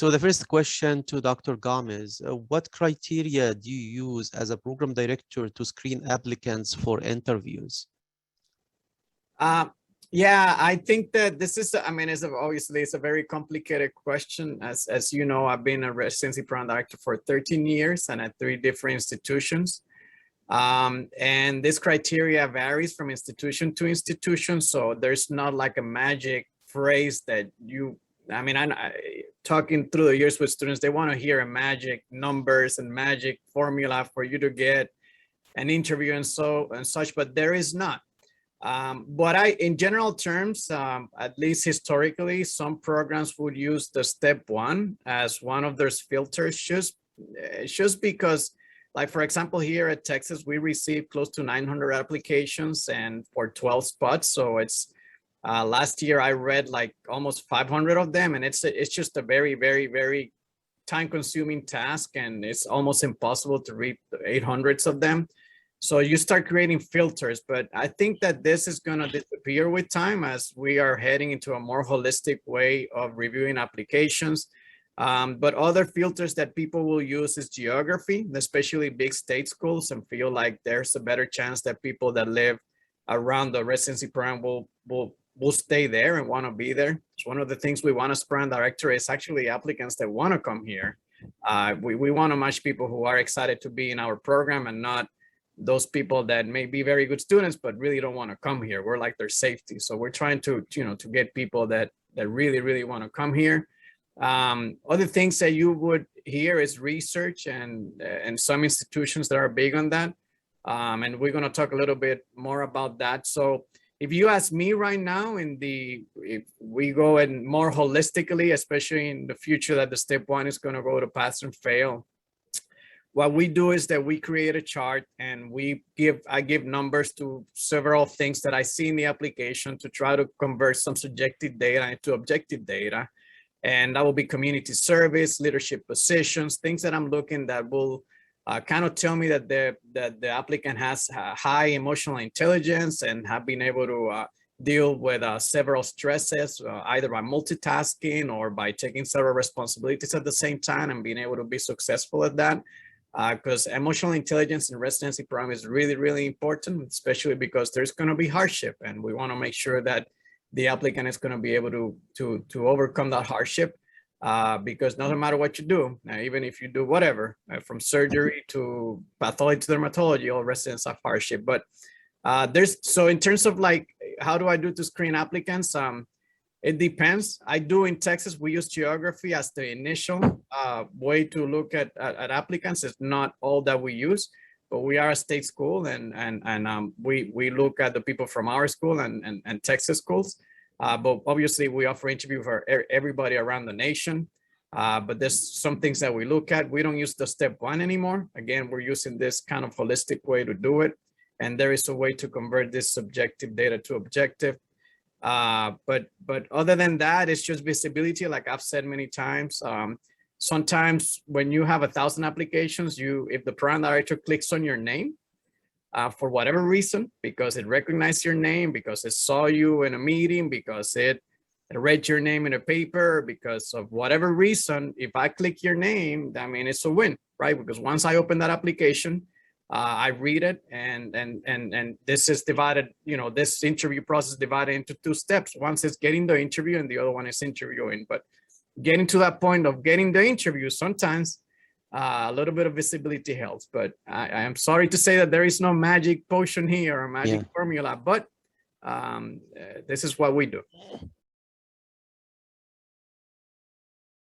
So the first question to Dr. Gomez, what criteria do you use as a program director to screen applicants for interviews? Yeah, I think that this is, I mean, obviously it's a very complicated question. As you know, I've been a residency program director for 13 years and at 3 different institutions. And this criteria varies from institution to institution. So there's not like a magic phrase that talking through the years with students, they want to hear a magic numbers and magic formula for you to get an interview and such, but there is not. But in general terms, at least historically, some programs would use the step 1 as one of their filters, just because, like, for example, here at Texas, we received close to 900 applications and for 12 spots. So it's last year I read like almost 500 of them, and it's just a very, very, very time-consuming task, and it's almost impossible to read the 800s of them. So you start creating filters, but I think that this is going to disappear with time as we are heading into a more holistic way of reviewing applications. But other filters that people will use is geography, especially big state schools, and feel like there's a better chance that people that live around the residency program will stay there and want to be there. It's one of the things we want as program director is actually applicants that want to come here. We want to match people who are excited to be in our program and not those people that may be very good students but really don't want to come here. We're like their safety. So we're trying to to get people that really, really want to come here. Other things that you would hear is research and some institutions that are big on that. And we're going to talk a little bit more about that. So if you ask me right now, if we go and more holistically, especially in the future that the step 1 is going to go to pass and fail, what we do is that we create a chart and I give numbers to several things that I see in the application to try to convert some subjective data into objective data. And that will be community service, leadership positions, things that I'm looking that will kind of tell me that the applicant has high emotional intelligence and have been able to deal with several stresses, either by multitasking or by taking several responsibilities at the same time and being able to be successful at that. Because emotional intelligence in residency program is really, really important, especially because there's going to be hardship, and we want to make sure that the applicant is going to be able to overcome that hardship. Because no matter what you do, even if you do whatever, from surgery to pathology to dermatology, all residents have hardship. But so in terms of like, how do I do to screen applicants? It depends. I do in Texas, we use geography as the initial way to look at applicants. It's not all that we use, but we are a state school and we look at the people from our school and Texas schools. But obviously we offer interview for everybody around the nation. But there's some things that we look at. We don't use the step 1 anymore. Again, we're using this kind of holistic way to do it. And there is a way to convert this subjective data to objective. But other than that, it's just visibility. Like I've said many times, sometimes when you have 1,000 applications, if the program director clicks on your name, for whatever reason, because it recognized your name, because it saw you in a meeting, because it read your name in a paper, because of whatever reason, if I click your name, I mean, it's a win, right? Because once I open that application, I read it, and this is divided, this interview process divided into 2 steps. One is getting the interview and the other one is interviewing. But getting to that point of getting the interview, sometimes a little bit of visibility helps. But I am sorry to say that there is no magic potion here or magic formula, but this is what we do.